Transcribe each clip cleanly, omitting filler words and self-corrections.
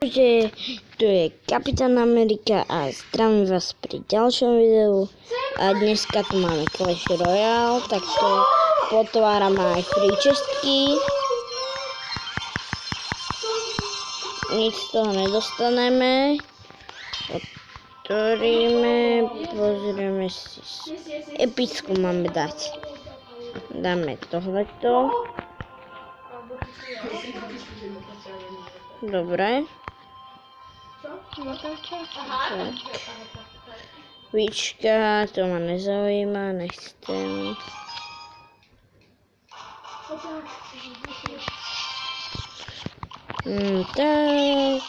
Takže tu je Kapitán Amerika a zdravím vás pri ďalšom videu. A dneska tu máme Clash Royale, tak to potvárame aj free čestky. Nic z toho nedostaneme. Otvoríme, pozrieme si. Epicku máme dať. Dáme tohleto. Dobre. Tak. Víčka, to ma nezaujíma, nechcem. Tak.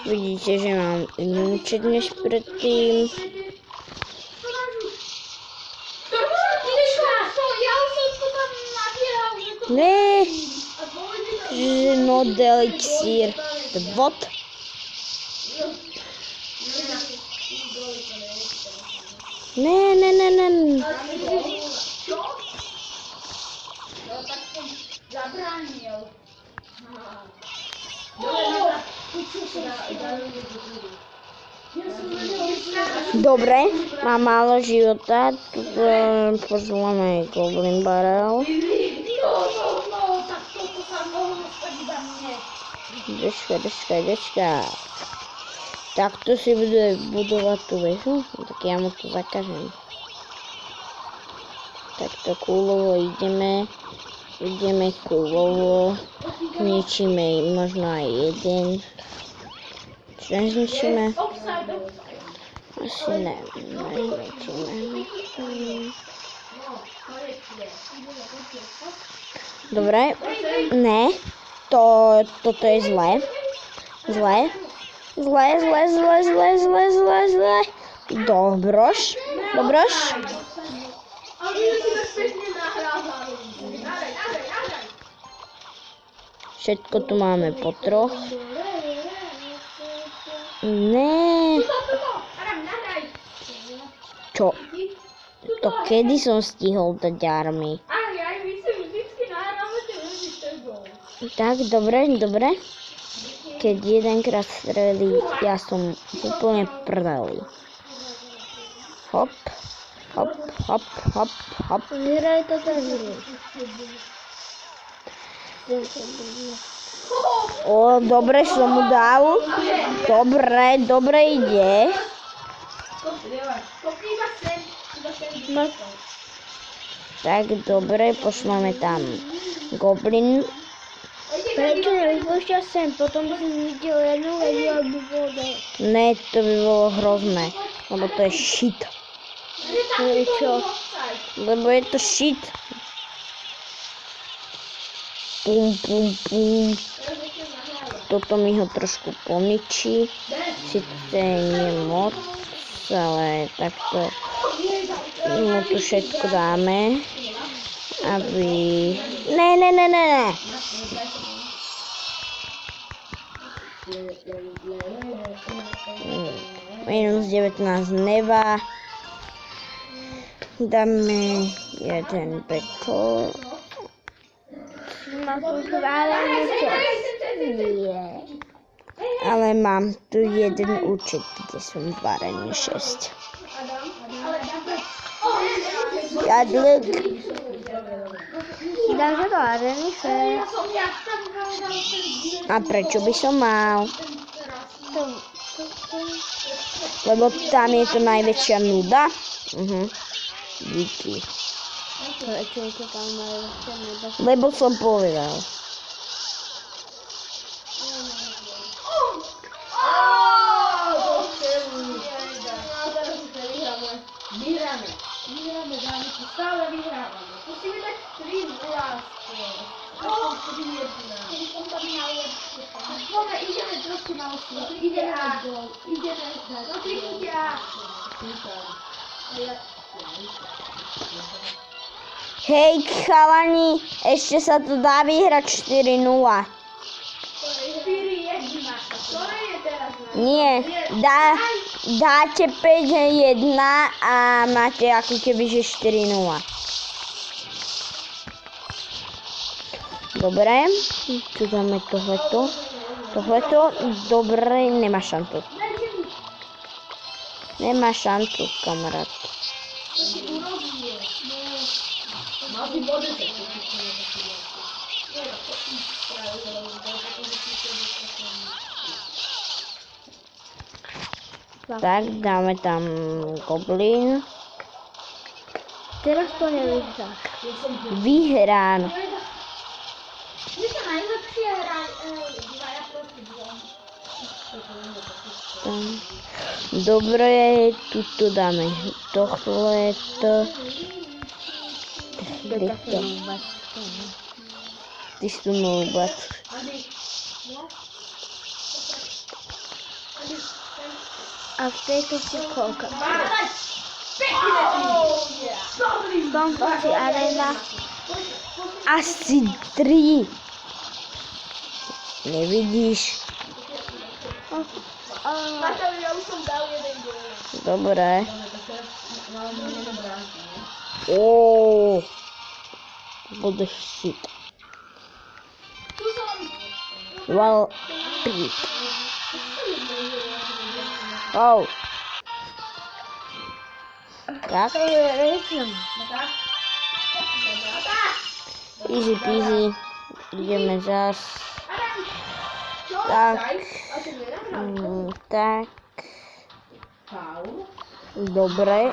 Vidíte, že mám iný účet než predtým. Ne, no elixír. What? Ne. Dobre, mám málo života, tu pozvoláme Goblin Barrel. Dečka. Takto si bude budovať tú väžu, tak ja mu to zakažem. Takto kúlovo ideme kúlovo, zničíme možno aj jeden. Čo nezničíme? Asi ne, nezničíme. Dobre, ne, toto je zlé. Dobroš. Všetko tu máme po troch. Ne. Čo? To kedy som stihol dať army? Tak, dobre. Keď jedenkrát strelí, ja som úplne prdeli. Hop. Vyhraj to tak. O, dobre som mu dal. Dobre ide. Tak, dobre, pošleme tam Goblin. Prečo nevypúšťaš sem? Potom by si videl jednu vedu a by bolo dosť. Ne, to by bolo hrozné, lebo to je shit. Prečo? Lebo je to shit. Pum. Toto mi ho trošku poničí. Sice nie moc, ale takto mu tu všetko dáme. Aby... Ne. Minus 19 neva. Dáme jeden beko. Mám tu chválený čas. Nie. Ale mám tu jeden účet, kde som varený 6. Jadluk. Dáš to varený 6. A prečo by som mal? Lebo tam je to najväčšia nuda. Díky. Prečo je to tam najväčšia nuda? Lebo som povedal. Vyhráme, dámy, stále vyhrávame. Musíme dať 3-0. Aspoň 3-1. Keď som tam mal lepšie. Poďme, ideme trošku na osnovu. Ideme na gól. Ideme na tričia. Hej, chalani, ešte sa to dá vyhrať 4-0. 4-1. Ktoré je teraz na? Nie, dáte 5-1 a máte ako keby že 4-0. Dobre, tu dáme tohleto. Tohleto dobre nemá šancu. Nemá šancu, kamarát. Tak, dáme tam goblin. Teraz to nevyhráš. Vyhrán. My sa najlepšie dvaja proti dvom. Dobre, tuto dáme tohleto. Ty sú noubat. A v tejto si koľko? V tomto si arena. Asi 3. Nevidíš? Ja už som dal jeden gól. Dobre. Óóóó. Bude shit. Tu som. Well, pík. Oh. Tak. Easy peasy. Ideme zas. Tak. Tak. Dobre.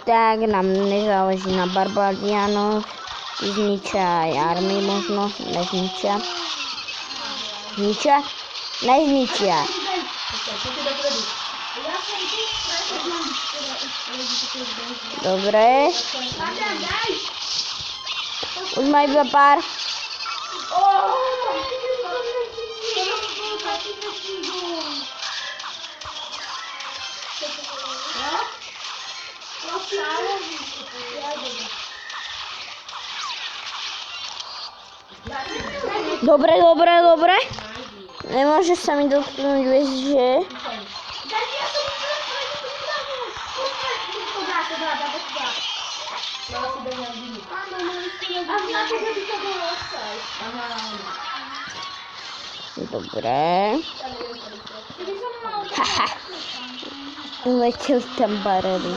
Tak nám nezáleží na Barbarianoch. Zničia aj army možno. Nezničia. Zničia? Nezničia. Dobre. Už má iba pár. Dobre, dobre, dobre. Nemôže sa mi dotknúť, vieš, že... Dobre. Haha. Letel tam barely.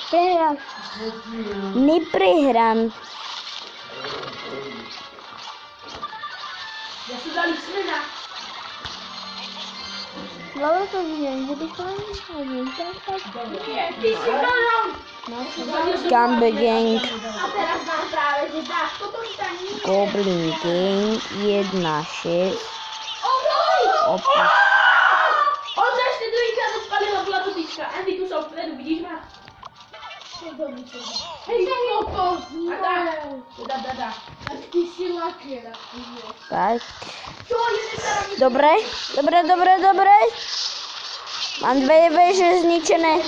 Prehral. Neprehrám. Ja si dali smena. Dobre to vidím, že by som hodil. Nie, ty si dal. Gambe Gang. A teraz nám práve, že dáš toto stanie. Goblin Gang 1-6. Opa. On sa ešte druhýkrát odpalila, bola dotyčka. Andy, tu som vpredu, vidíš ma? Hej, za mnou to znamená. Dá. A ty si lakier. Tak. Čo, jeden sa robí? Dobre, dobre, dobre, dobre. Mám 2 veže zničené.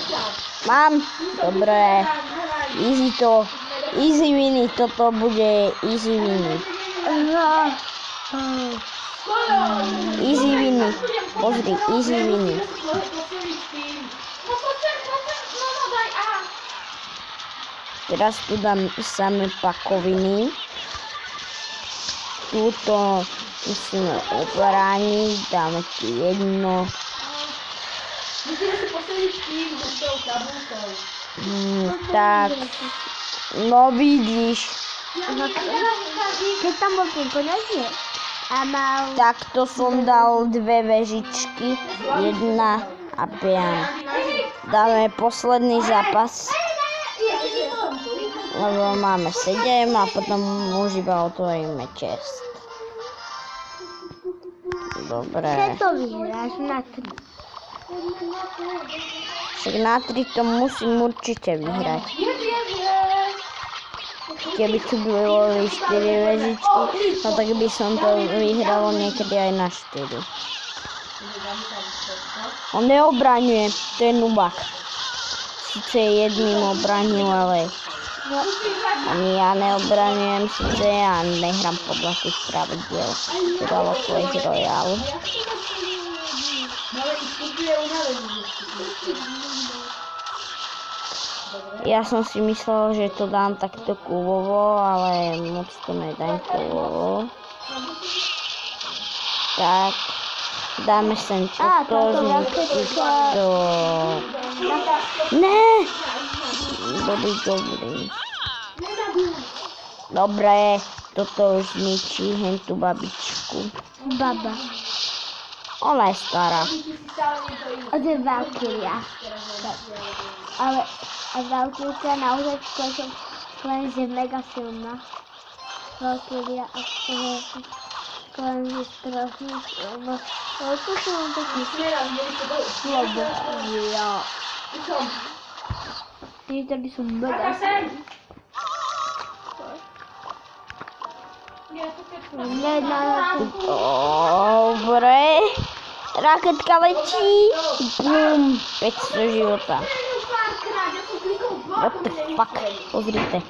Mám. Dobre. Easy to. Easy winy. Toto bude easy winy. Easy winy. Pozri, easy winy. No poďme, no daj, aha. Teraz tu dám samé pakoviny. Tuto musíme obrániť. Dáme tu jedno. Musíme si postaviť tým s tou tabulkou. Tak. No vidíš. Keď tam bol ten koniec, a mal... Takto som dal 2 vežičky. 1 a 5. Dáme posledný zápas. Lebo máme 7 a potom už iba otvoríme čest. Dobre. Keď to vyhráš na 3. Však na 3 to musím určite vyhrať. Keby tu boli 4 vežičky, no tak by som to vyhralo niekedy aj na 4. On neobraňuje, to je nubak. Sice jedným obranil, ale ani ja neobraňujem, sice ja nehrám podľa tých pravidiel. To dalo Clash Royale. Ja som si myslel, že to dám takto kúlovo, ale moc to nedám kúlovo. Tak, dáme sem toto, zničiť to. Ne! Dobrý. Dobre, toto už zničí hentú babičku. Baba. Ona je stará. A to je Valkyria. Ale a Valkyria naozaj je mega silná. Valkyria a Klen je strašne silná. Ale to sú len taký slobodlia. Tí tady sú mega silní. Dobre. Raketka letí. Bum. 500 života. What the fuck? Pozrite.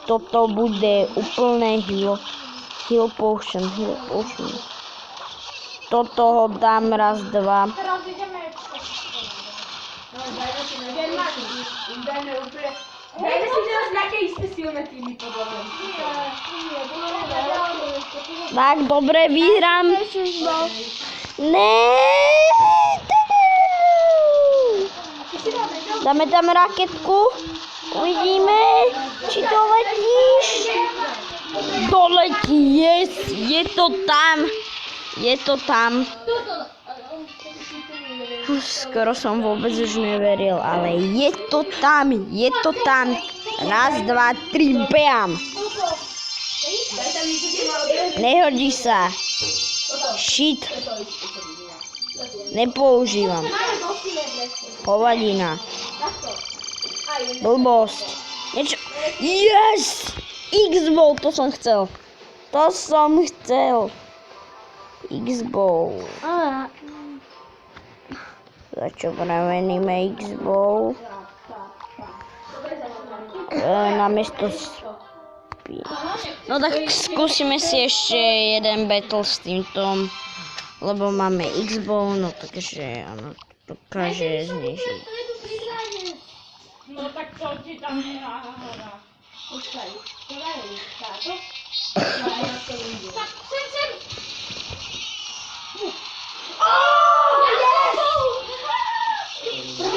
Toto bude úplné heal potion. Toto ho dám raz, dva. Teraz ideme. Dajme si teraz nejaké isté silné týmy, podľa mňa. Tak, dobre, vyhrám. Ne. Dáme tam raketku. Uvidíme, či to letíš. Doletí, yes, je to tam. Skoro som vôbec už neveril, ale je to tam. Raz, dva, tri, bam. Nehodí sa. Shit. Nepoužívam. Hovadina. Blbosť. Niečo. Yes! X-Bow, to som chcel. X-Bow. Za čo premeníme X-Bow? Namiesto No tak skúsime si ešte jeden battle s týmto, lebo máme X-Bow, no takže ono dokáže znižiť. No tak to ti tam nehrá. Počkaj, to daj táto. Tak sem.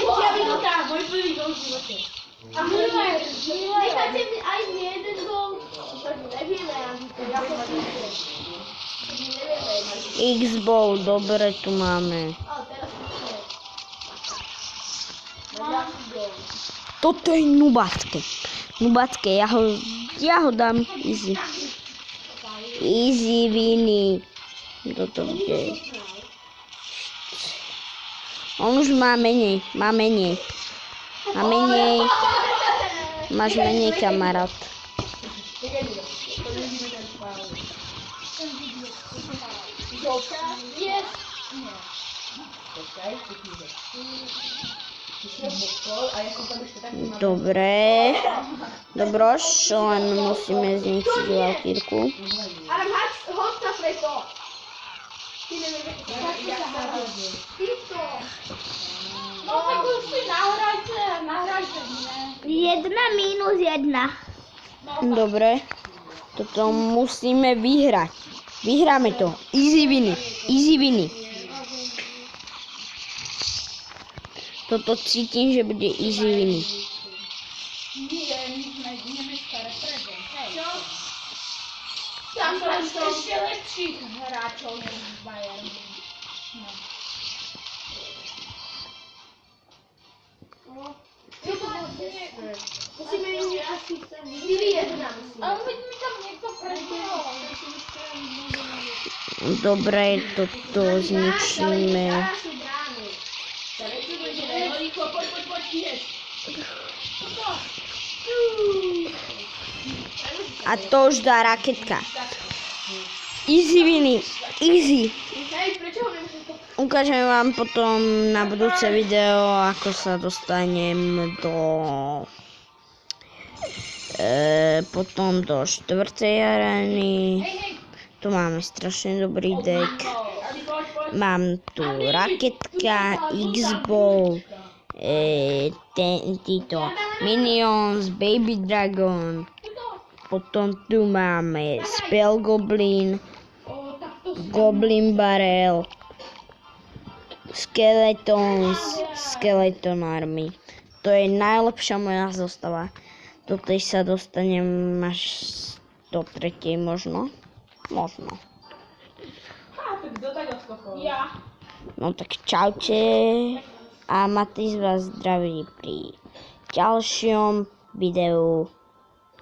Prvá minúta, môj prvý gol v živote. A necháte mi aj mne jeden gol. Nevieme, ja som X-Bow, dobre, tu máme. Toto je nubacké. Ja ho dám easy. Easy winy. Toto bude. On už má menej. Máš menej, kamarát. Dobre. Dobroš, len musíme zničiť Valkyrku. Ale hoď sa preto. No tak už si nahrajte, ne? 1-1. Dobre. Toto musíme vyhrať. Vyhráme to. Easy winy. Toto cítim, že bude easy winy. Nie, my sme nemecká reprezent, hej. Čo? Tam sú ešte lepších hráčov než v Bayernu. No. Čo to bude? Musíme im asi 4-1. Ale my tam niekto prehral. Dobre, toto zničíme. A to už dá raketka. Easy winy. Ukážem vám potom na budúce video, ako sa dostanem potom do 4. arény. Tu máme strašne dobrý deck. Mám tu raketka, X-Bow, títo Minions, Baby Dragon, potom tu máme Spell Goblin, Goblin Barrel, Skeletons, Skeleton Army. To je najlepšia moja zostava. Do tej sa dostanem až do tretej možno. Možno. Kto tak odskokoval? Ja. No tak čaute. A Matýs vás zdraví pri ďalšom videu.